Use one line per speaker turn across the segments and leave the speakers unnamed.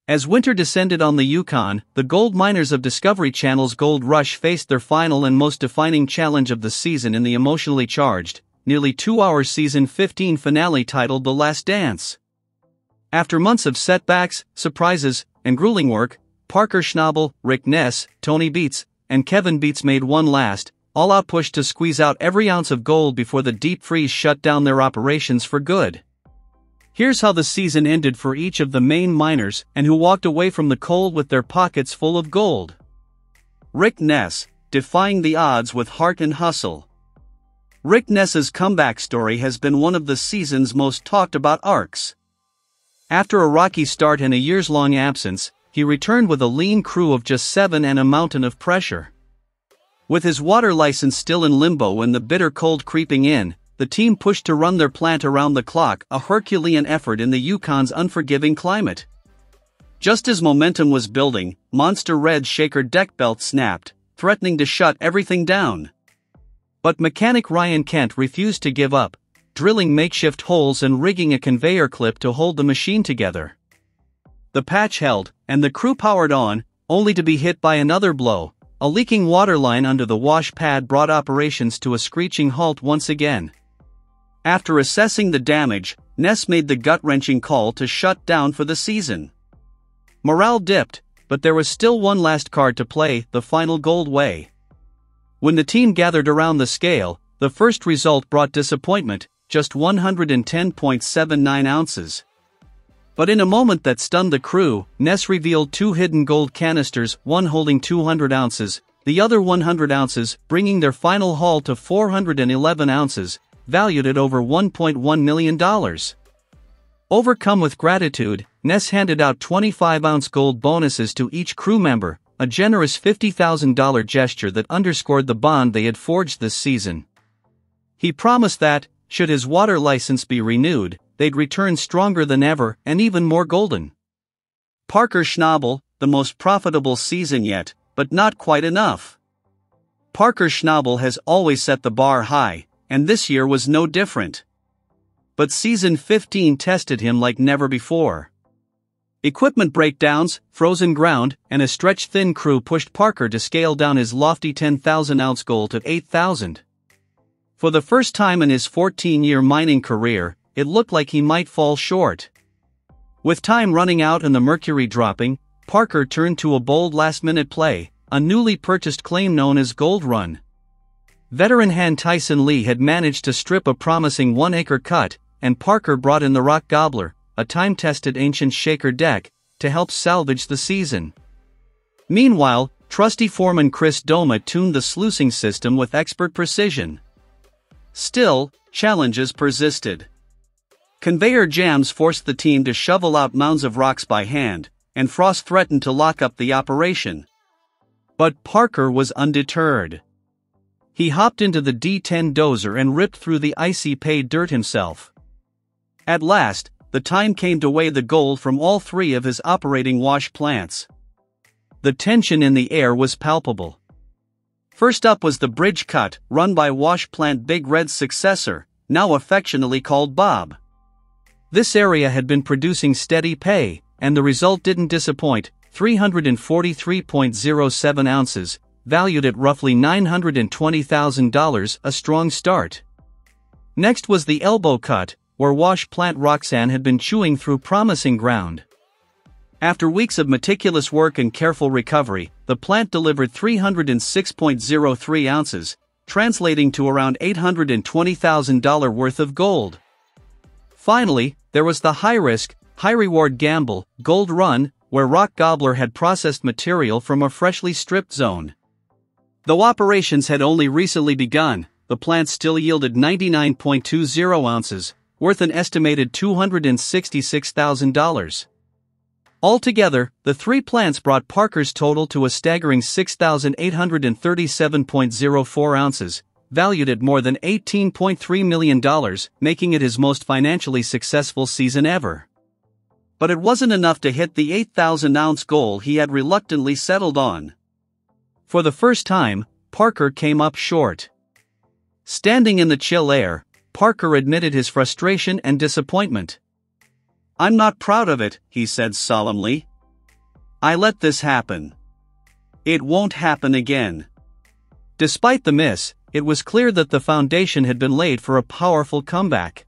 As winter descended on the Yukon, the gold miners of Discovery Channel's Gold Rush faced their final and most defining challenge of the season in the emotionally charged, nearly 2-hour season 15 finale titled The Last Dance. After months of setbacks, surprises, and grueling work, Parker Schnabel, Rick Ness, Tony Beats, and Kevin Beats made one last, all-out push to squeeze out every ounce of gold before the deep freeze shut down their operations for good. Here's how the season ended for each of the main miners and who walked away from the cold with their pockets full of gold. Rick Ness, defying the odds with heart and hustle. Rick Ness's comeback story has been one of the season's most talked about arcs. After a rocky start and a years-long absence, he returned with a lean crew of just 7 and a mountain of pressure. With his water license still in limbo and the bitter cold creeping in, the team pushed to run their plant around the clock, a Herculean effort in the Yukon's unforgiving climate. Just as momentum was building, Monster Red's shaker deck belt snapped, threatening to shut everything down. But mechanic Ryan Kent refused to give up, drilling makeshift holes and rigging a conveyor clip to hold the machine together. The patch held, and the crew powered on, only to be hit by another blow. A leaking water line under the wash pad brought operations to a screeching halt once again. After assessing the damage, Ness made the gut-wrenching call to shut down for the season. Morale dipped, but there was still one last card to play, the final gold weigh. When the team gathered around the scale, the first result brought disappointment, just 110.79 ounces. But in a moment that stunned the crew, Ness revealed 2 hidden gold canisters, one holding 200 ounces, the other 100 ounces, bringing their final haul to 411 ounces, valued at over $1.1 million. Overcome with gratitude, Ness handed out 25-ounce gold bonuses to each crew member, a generous $50,000 gesture that underscored the bond they had forged this season. He promised that, should his water license be renewed, they'd return stronger than ever and even more golden. Parker Schnabel, the most profitable season yet, but not quite enough. Parker Schnabel has always set the bar high, and this year was no different. But season 15 tested him like never before. Equipment breakdowns, frozen ground, and a stretched-thin crew pushed Parker to scale down his lofty 10,000-ounce goal to 8,000. For the first time in his 14-year mining career, it looked like he might fall short. With time running out and the mercury dropping, Parker turned to a bold last-minute play, a newly purchased claim known as Gold Run. Veteran hand Tyson Lee had managed to strip a promising 1-acre cut, and Parker brought in the Rock Gobbler, a time-tested ancient shaker deck, to help salvage the season. Meanwhile, trusty foreman Chris Doma tuned the sluicing system with expert precision. Still, challenges persisted. Conveyor jams forced the team to shovel out mounds of rocks by hand, and frost threatened to lock up the operation. But Parker was undeterred. He hopped into the D10 dozer and ripped through the icy pay dirt himself. At last, the time came to weigh the gold from all 3 of his operating wash plants. The tension in the air was palpable. First up was the bridge cut, run by wash plant Big Red's successor, now affectionately called Bob. This area had been producing steady pay, and the result didn't disappoint, 343.07 ounces, valued at roughly $920,000, a strong start. Next was the elbow cut, where wash plant Roxanne had been chewing through promising ground. After weeks of meticulous work and careful recovery, the plant delivered 306.03 ounces, translating to around $820,000 worth of gold. Finally, there was the high-risk, high-reward gamble, Gold Run, where Rock Gobbler had processed material from a freshly stripped zone. Though operations had only recently begun, the plant still yielded 99.20 ounces, worth an estimated $266,000. Altogether, the 3 plants brought Parker's total to a staggering 6,837.04 ounces, valued at more than $18.3 million, making it his most financially successful season ever. But it wasn't enough to hit the 8,000-ounce goal he had reluctantly settled on. For the first time, Parker came up short. Standing in the chill air, Parker admitted his frustration and disappointment. "I'm not proud of it," he said solemnly. I let this happen. It won't happen again." Despite the miss, it was clear that the foundation had been laid for a powerful comeback.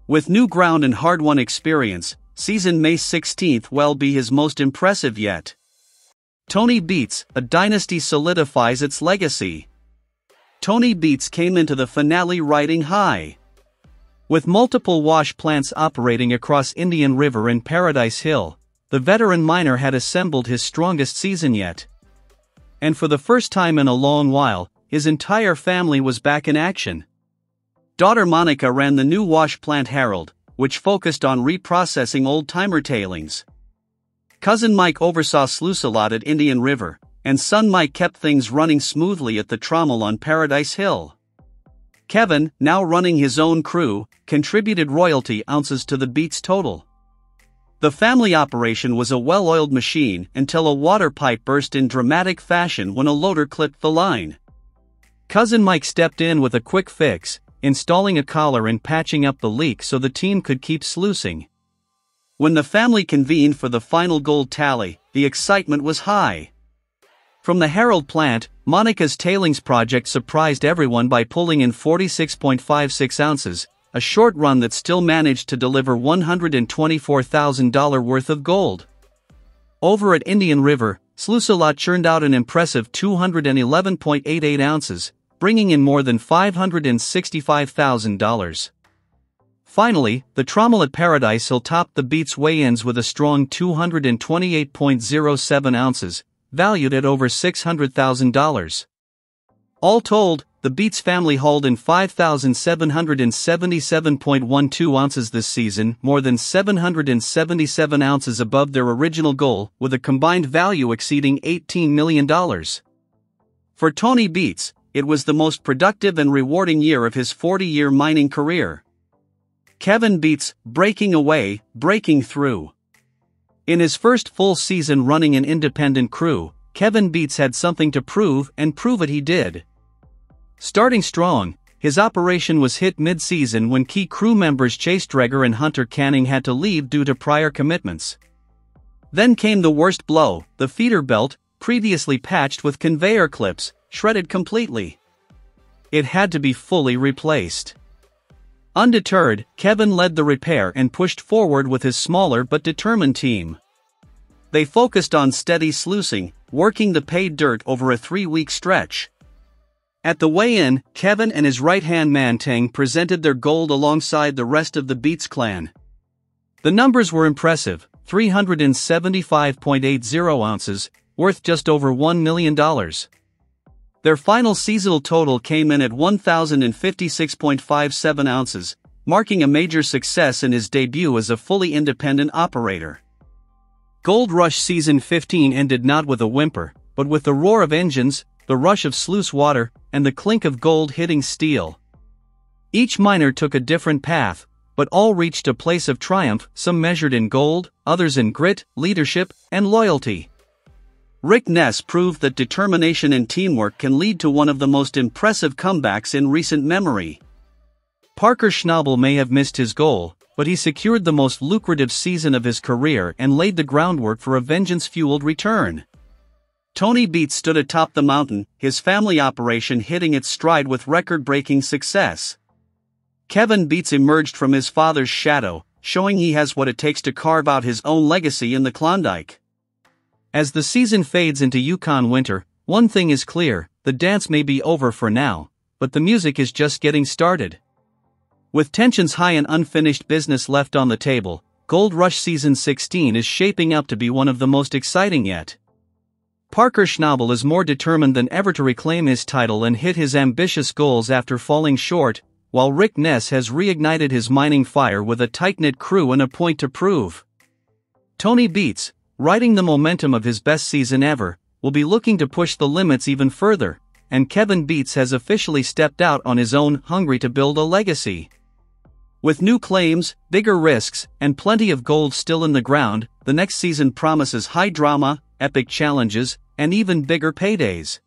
With new ground and hard-won experience, season May 16th will be his most impressive yet. Tony beats, a dynasty solidifies its legacy. Tony Beats came into the finale riding high. With multiple wash plants operating across Indian River and Paradise Hill, the veteran miner had assembled his strongest season yet. And for the first time in a long while, his entire family was back in action. Daughter Monica ran the new wash plant Harold, which focused on reprocessing old-timer tailings. Cousin Mike oversaw sluice a lot at Indian River, and son Mike kept things running smoothly at the trommel on Paradise Hill. Kevin, now running his own crew, contributed royalty ounces to the Beats total. The family operation was a well-oiled machine until a water pipe burst in dramatic fashion when a loader clipped the line. Cousin Mike stepped in with a quick fix, installing a collar and patching up the leak so the team could keep sluicing. When the family convened for the final gold tally, the excitement was high. From the Harold plant, Monica's tailings project surprised everyone by pulling in 46.56 ounces, a short run that still managed to deliver $124,000 worth of gold. Over at Indian River, Sluice-A-Lot churned out an impressive 211.88 ounces, bringing in more than $565,000. Finally, the trommel at Paradise Hill topped the Beats weigh-ins with a strong 228.07 ounces, valued at over $600,000. All told, the Beats family hauled in 5,777.12 ounces this season, more than 777 ounces above their original goal, with a combined value exceeding $18 million. For Tony Beats, it was the most productive and rewarding year of his 40-year mining career. Kevin Beats, breaking away, breaking through. In his first full season running an independent crew, Kevin Beats had something to prove, and prove it he did. Starting strong, his operation was hit mid-season when key crew members Chase Dreger and Hunter Canning had to leave due to prior commitments. Then came the worst blow, the feeder belt, previously patched with conveyor clips, shredded completely. It had to be fully replaced. Undeterred, Kevin led the repair and pushed forward with his smaller but determined team. They focused on steady sluicing, working the paid dirt over a 3-week stretch. At the weigh-in, Kevin and his right-hand man Tang presented their gold alongside the rest of the Beats clan. The numbers were impressive, 375.80 ounces, worth just over $1 million. Their final seasonal total came in at 1,056.57 ounces, marking a major success in his debut as a fully independent operator. Gold Rush Season 15 ended not with a whimper, but with the roar of engines, the rush of sluice water, and the clink of gold hitting steel. Each miner took a different path, but all reached a place of triumph, some measured in gold, others in grit, leadership, and loyalty. Rick Ness proved that determination and teamwork can lead to one of the most impressive comebacks in recent memory. Parker Schnabel may have missed his goal, but he secured the most lucrative season of his career and laid the groundwork for a vengeance-fueled return. Tony Beats stood atop the mountain, his family operation hitting its stride with record-breaking success. Kevin Beats emerged from his father's shadow, showing he has what it takes to carve out his own legacy in the Klondike. As the season fades into Yukon winter, one thing is clear, the dance may be over for now, but the music is just getting started. With tensions high and unfinished business left on the table, Gold Rush Season 16 is shaping up to be one of the most exciting yet. Parker Schnabel is more determined than ever to reclaim his title and hit his ambitious goals after falling short, while Rick Ness has reignited his mining fire with a tight-knit crew and a point to prove. Tony Beats, riding the momentum of his best season ever, will be looking to push the limits even further, and Kevin Beats has officially stepped out on his own, hungry to build a legacy. With new claims, bigger risks, and plenty of gold still in the ground, the next season promises high drama, epic challenges, and even bigger paydays.